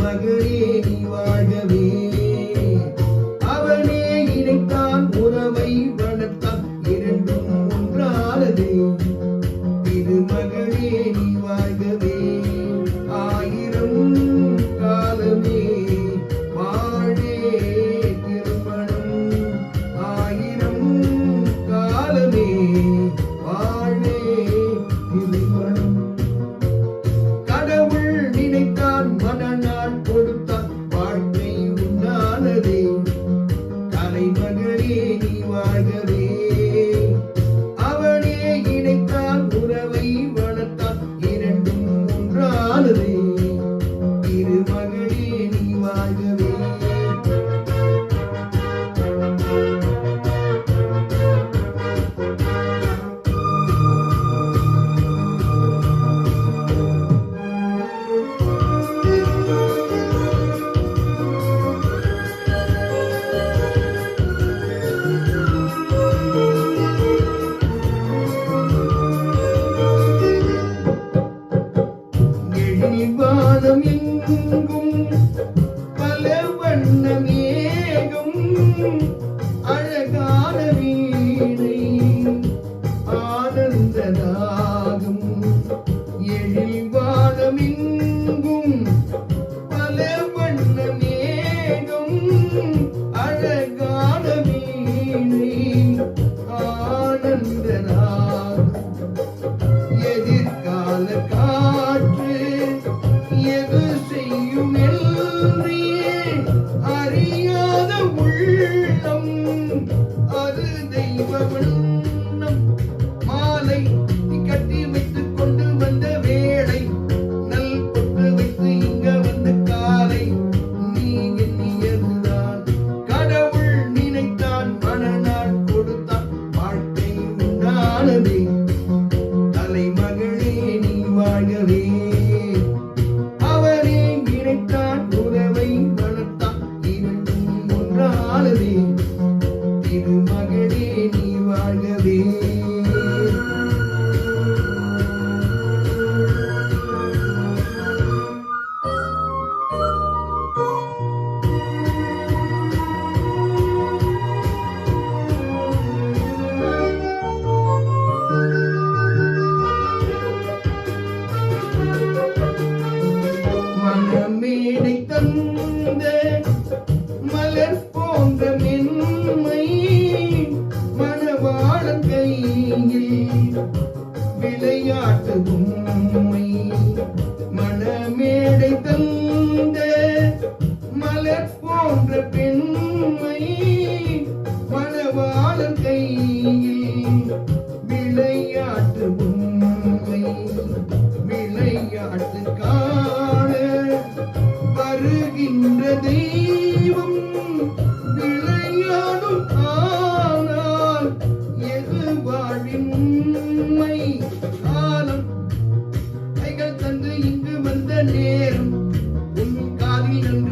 மகளே நீ வாழ்கவே. அவனே இணைத்தான் உறவை வளர்த்தான் இரண்டும் ஒன்றானதே. திருமகளே நீ வாழ்கவே. ஆயிரம் காலமே வாழே திருமணம். ஆயிரம் காலமே வாழே திருமணம். கடவுள் நினைத்தான் மனநாள் கொடுத்தான் வாழ்க்கை உண்டானதே. கலைமகளே நீ வாழ்கவே. அவனே இணைத்தான் உறவை வளர்த்தான் இரண்டும் ஒன்றானதே. திருமகளே நீ வாழ்கவே. வானம் எங்கும் பல வண்ண மேகம் அழகான வீணை ஆனந்த ராகம். எழில் வானம் எங்கும் பல வண்ண மேகம் அழகான வீணை ஆனந்த ராகம். எதிர்கால காற்று எது செய்யும் என்றே அறியாத உள்ளம் அது தெய்வ வண்ணம். மாலை கட்டி வைத்துக் கொண்டு வந்த வேளை நல் கொண்டு வைத்து இங்க வந்த காலை நீ எண்ணியதுதான். கடவுள் நினைத்தான் மனநாள் கொடுத்தான் வாழ்க்கை உண்டானதே. தலைமகளே நீ வாழ்கவே. அவனே இணைத்தான் உறவை வளர்த்தான் இரண்டும் ஒன்றானதே. திருமகளே நீ வாழ்கவே. மனமேடை தந்த மலர் போன்ற மென்மை மணவாளன் கையில் விளையாட்டு பொம்மை. மனமேடை தந்த மலர் போன்ற பெண்மை மணவாளன் கையில் விளையாட்டு பொம்மை. விளையாட்டு காண வருகின்ற தெய்வம் விளையாடும். ஆனால் எது வாழின் உண்மை? காலம் கைகள் தந்து இங்கு வந்த நேரம் உன் காதில்